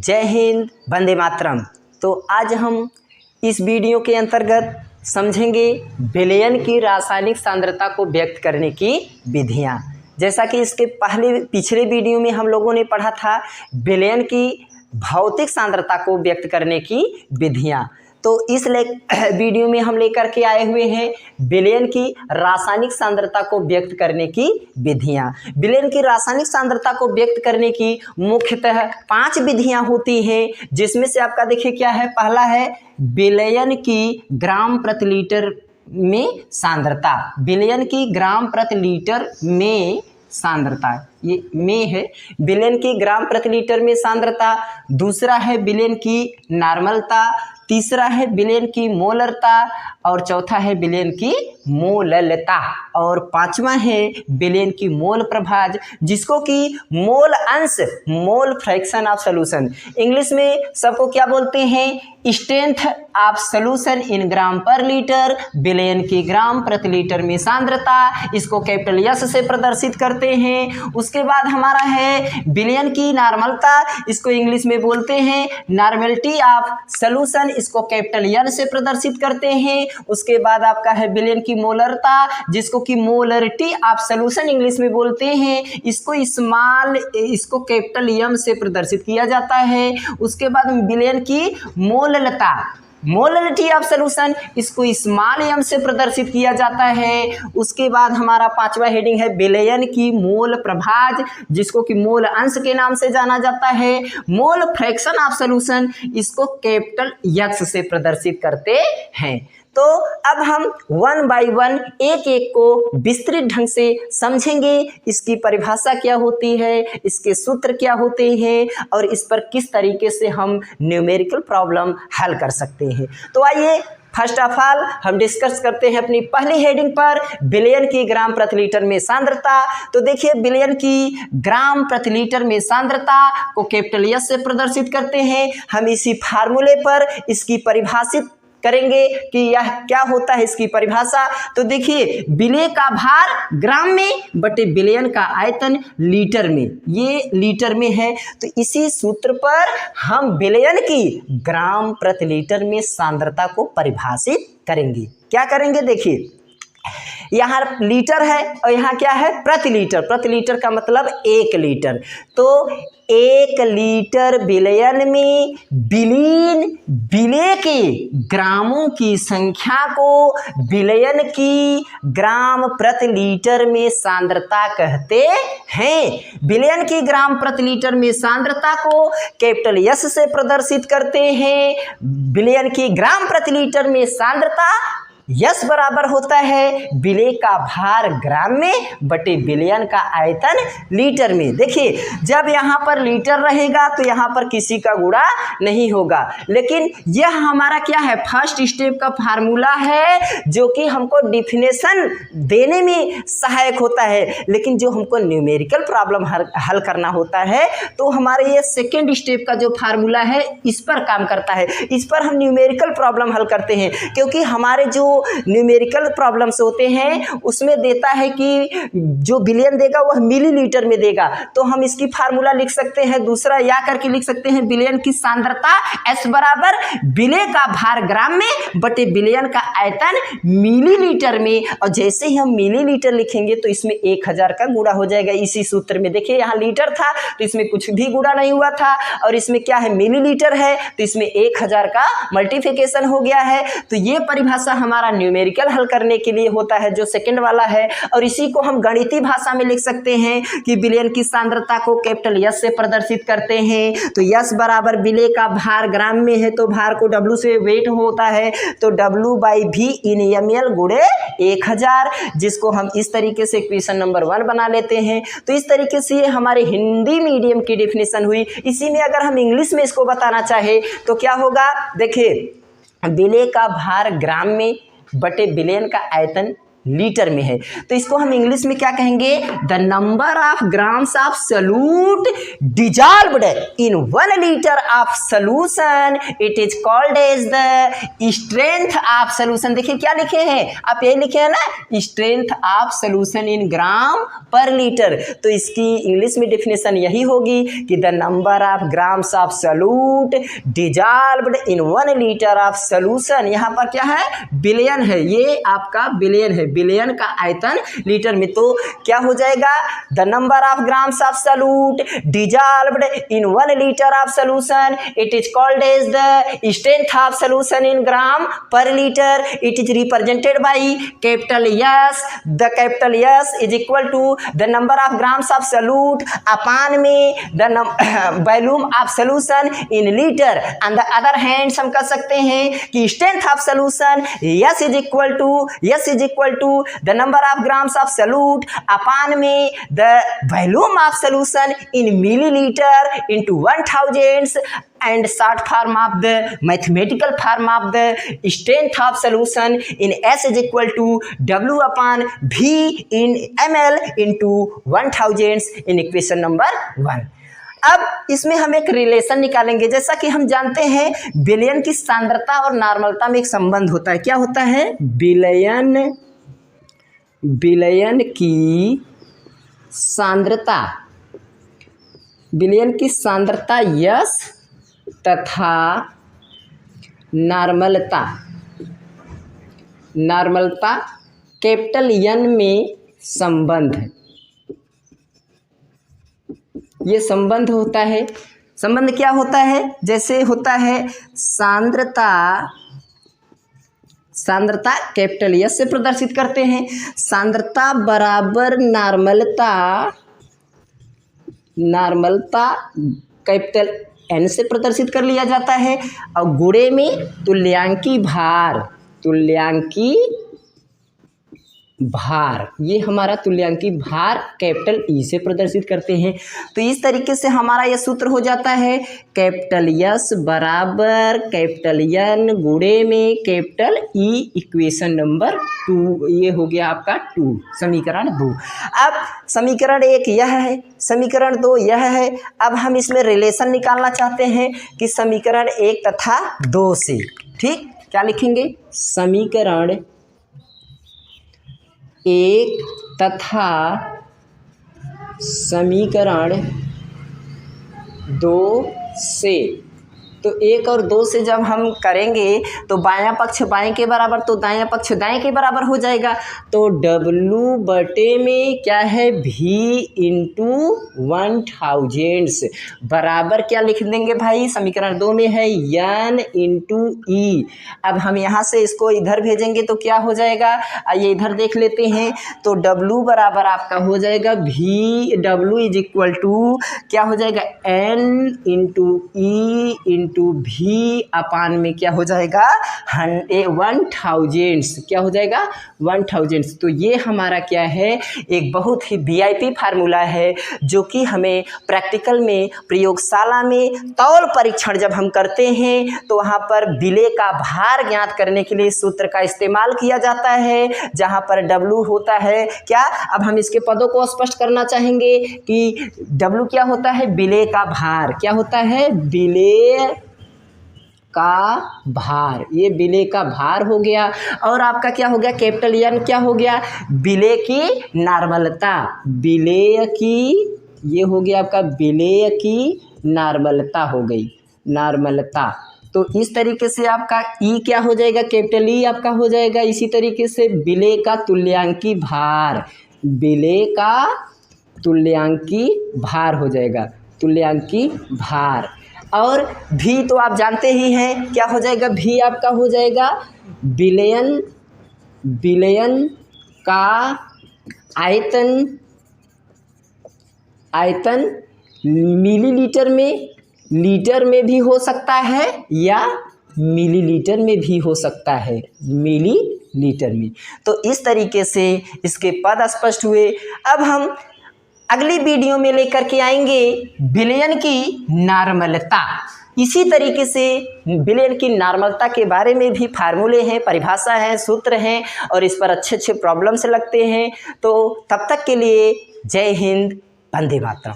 जय हिंद, वंदे मातरम। तो आज हम इस वीडियो के अंतर्गत समझेंगे विलयन की रासायनिक सांद्रता को व्यक्त करने की विधियां। जैसा कि इसके पिछले वीडियो में हम लोगों ने पढ़ा था विलयन की भौतिक सांद्रता को व्यक्त करने की विधियां। तो इस वीडियो में हम लेकर के आए हुए हैं विलयन की रासायनिक सांद्रता को व्यक्त करने की विधियां। विलयन की रासायनिक सांद्रता को व्यक्त करने की मुख्यतः 5 विधियां होती हैं, जिसमें से आपका देखिए क्या है। पहला है विलयन की ग्राम प्रति लीटर में सांद्रता। विलयन की ग्राम प्रति लीटर में सांद्रता, ये में है विलयन की ग्राम प्रति लीटर में सांद्रता। दूसरा है विलयन की नॉर्मलता। तीसरा है विलयन की मोलरता और चौथा है विलयन की मोललता और पांचवा है विलयन की मोल प्रभाज, जिसको कि मोल अंश, mole fraction of solution. English में सबको क्या बोलते हैं? Strength of solution in gram per litre. विलयन की ग्राम प्रति लीटर में सांद्रता, इसको कैपिटल एस से प्रदर्शित करते हैं। उसके बाद हमारा है विलयन की नॉर्मलता, इसको इंग्लिश में बोलते हैं नॉर्मलिटी ऑफ सॉल्यूशन, इसको कैपिटल एन से प्रदर्शित करते हैं। उसके बाद आपका है विलयन की मोलरता, जिसको कि मोलरिटी ऑफ सॉल्यूशन इंग्लिश में बोलते हैं, इसको कैपिटल एम से प्रदर्शित किया जाता है। उसके बाद विलयन की मोललता, मोलरिटी ऑफ सॉल्यूशन, इसको स्मॉल एम से प्रदर्शित किया जाता है। उसके बाद हमारा पांचवा हेडिंग है विलयन की मोल प्रभाज, जिसको कि मोल अंश के नाम से जाना जाता है। मोल फ्रैक्शन ऑफ सॉल्यूशन, इसको कैपिटल एक्स से प्रदर्शित करते हैं। तो अब हम वन बाय वन एक एक को विस्तृत ढंग से समझेंगे। इसकी परिभाषा क्या होती है, इसके सूत्र क्या होते हैं और इस पर किस तरीके से हम न्यूमेरिकल प्रॉब्लम हल कर सकते हैं। तो आइए फर्स्ट ऑफ ऑल हम डिस्कस करते हैं अपनी पहली हेडिंग पर विलयन की ग्राम प्रति लीटर में सांद्रता। तो देखिए विलयन की ग्राम प्रति लीटर में सांद्रता को कैपिटल एस से प्रदर्शित करते हैं। हम इसी फार्मूले पर इसकी परिभाषित करेंगे कि यह क्या होता है, इसकी परिभाषा। तो देखिए विलय का भार ग्राम में बटे विलयन का आयतन लीटर में, ये लीटर में है। तो इसी सूत्र पर हम विलयन की ग्राम प्रति लीटर में सांद्रता को परिभाषित करेंगे। क्या करेंगे? देखिए यहाँ लीटर है और यहाँ क्या है? प्रति लीटर। प्रति लीटर का मतलब 1 लीटर। तो 1 लीटर विलयन में विलय के ग्रामों की संख्या को विलयन की ग्राम प्रति लीटर में सांद्रता कहते हैं। विलयन की ग्राम प्रति लीटर में सांद्रता को कैपिटल एस से प्रदर्शित करते हैं। विलयन की ग्राम प्रति लीटर में सांद्रता यस बराबर होता है विलय का भार ग्राम में बटे विलयन का आयतन लीटर में। देखिए जब यहाँ पर लीटर रहेगा तो यहाँ पर किसी का गुणा नहीं होगा, लेकिन यह हमारा क्या है? फर्स्ट स्टेप का फार्मूला है जो कि हमको डिफिनेशन देने में सहायक होता है, लेकिन जो हमको न्यूमेरिकल प्रॉब्लम हल करना होता है तो हमारे ये सेकेंड स्टेप का जो फार्मूला है इस पर काम करता है। इस पर हम न्यूमेरिकल प्रॉब्लम हल करते हैं, क्योंकि हमारे जो न्यूमेरिकल प्रॉब्लम्स होते हैं उसमें देता है कि जो विलयन देगा वह मिलीलीटर में देगा। तो हम इसकी फार्मूला लिख सकते हैं, दूसरा या करके लिख सकते हैं विलयन की सांद्रता S बराबर विलय का भार ग्राम में बटे विलयन का आयतन मिलीलीटर में। और जैसे ही हम मिलीलीटर लिखेंगे तो इसमें 1000 का गुणा हो जाएगा इसी सूत्र में। देखिए यहाँ लीटर था तो इसमें कुछ भी गुणा नहीं हुआ था, और इसमें क्या है? मिलीलीटर है तो इसमें 1000 का मल्टीप्लिकेशन हो गया है। तो ये परिभाषा हमारा न्यूमेरिकल हल करने के लिए होता है, जो सेकंड वाला है। और इसी को हम गणितीय भाषा में लिख सकते हैं कि विलयन की सांद्रता को कैपिटल एस से प्रदर्शित करते हैं। तो एस बराबर विलय का भार ग्राम में है तो भार को W से वेट होता है, तो W/V इन ml गुणे 1000, जिसको हम इस तरीके से इक्वेशन नंबर 1 बना लेते हैं। तो इस तरीके से हमारे हिंदी मीडियम की डेफिनेशन हुई। इसी में अगर हम इंग्लिश में इसको बताना चाहे तो क्या होगा? देखिए विलय का भार ग्राम में बटे विलयन का आयतन लीटर में है। तो इसको हम इंग्लिश में क्या कहेंगे, the number of grams of solute dissolved in 1 litre of solution, it is called as the strength of solution. देखिए क्या लिखे हैं, आप ये लिखे हैं ना, strength of solution in gram per litre. तो इसकी इंग्लिश में डेफिनेशन यही होगी कि the number of grams of solute dissolved in 1 litre of solution. यहाँ पर क्या है, बिलियन है, ये आपका बिलियन है, बिलियन का आयतन लीटर में। तो क्या हो जाएगा, the number of grams of solute dissolved in 1 litre of solution, it is called as the strength of solution in gram per litre. It is represented by capital S. The capital S is equal to the number of grams of solute upon में the volume of solution in litre. On the other hand हम कह सकते हैं कि strength of solution S is equal to the number of grams of solute upon में the volume of solution in millilitre into 1000 and short form of the mathematical form of the strength of solution in S is equal to W upon V in ml into 1000 in equation number 1। अब इसमें हम एक relation निकालेंगे। जैसा कि हम जानते हैं विलयन की सांद्रता और नॉर्मलता में एक संबंध होता है। क्या होता है, विलयन की सांद्रता यस तथा नॉर्मलता कैपिटल एन में संबंध, ये संबंध होता है। संबंध क्या होता है, जैसे होता है सांद्रता कैपिटल एस से प्रदर्शित करते हैं, सांद्रता बराबर नॉर्मलता कैपिटल एन से प्रदर्शित कर लिया जाता है। और गुणे में तुल्यांकी भार, ये हमारा तुल्यांकी भार कैपिटल ई से प्रदर्शित करते हैं। तो इस तरीके से हमारा यह सूत्र हो जाता है, कैपिटल एस बराबर कैपिटल एन गुणे में कैपिटल ई, इक्वेशन नंबर 2। ये हो गया आपका 2, समीकरण 2। अब समीकरण 1 यह है, समीकरण 2 यह है। अब हम इसमें रिलेशन निकालना चाहते हैं कि समीकरण 1 तथा 2 से। ठीक, क्या लिखेंगे, समीकरण 1 तथा समीकरण 2 से। तो 1 और 2 से जब हम करेंगे तो बायां पक्ष बाएं के बराबर, तो दायां पक्ष दाएं के बराबर हो जाएगा। तो W बटे में क्या है, V इंटू 1000 बराबर क्या लिख देंगे भाई, समीकरण 2 में है N इंटू ई। अब हम यहाँ से इसको इधर भेजेंगे तो क्या हो जाएगा, आइए इधर देख लेते हैं। तो W बराबर आपका हो जाएगा W इज इक्वल टू क्या हो जाएगा, N इंटू ई इंटू भी अपान में क्या हो जाएगा 1000, क्या हो जाएगा 1000। तो ये हमारा क्या है, एक बहुत ही VIP फार्मूला है जो कि हमें प्रैक्टिकल में, प्रयोगशाला में तौल परीक्षण जब हम करते हैं तो वहाँ पर विलेय का भार ज्ञात करने के लिए सूत्र का इस्तेमाल किया जाता है, जहाँ पर W होता है क्या। अब हम इसके पदों को स्पष्ट करना चाहेंगे कि W क्या होता है, विलेय का भार। क्या होता है, विलेय का भार, ये विलेय का भार हो गया। और आपका क्या हो गया, कैपिटल एन क्या हो गया, विलेय की नॉर्मलता, विलेय की, ये हो गया आपका विलेय की नॉर्मलता हो गई, नॉर्मलता। तो इस तरीके से आपका ई क्या हो जाएगा, कैपिटल ई आपका हो जाएगा। इसी तरीके से विलेय का तुल्यांकी भार, विलेय का तुल्यांकी भार हो जाएगा, तुल्यांकी भार। और भी तो आप जानते ही हैं, क्या हो जाएगा, भी आपका हो जाएगा विलयन का आयतन मिलीलीटर में, लीटर में भी हो सकता है या मिलीलीटर में भी हो सकता है, मिलीलीटर में। तो इस तरीके से इसके पद स्पष्ट हुए। अब हम अगली वीडियो में लेकर के आएंगे विलयन की नॉर्मलता। इसी तरीके से विलयन की नॉर्मलता के बारे में भी फार्मूले हैं, परिभाषा है, सूत्र हैं और इस पर अच्छे अच्छे प्रॉब्लम्स लगते हैं। तो तब तक के लिए जय हिंद, वंदे मातरम।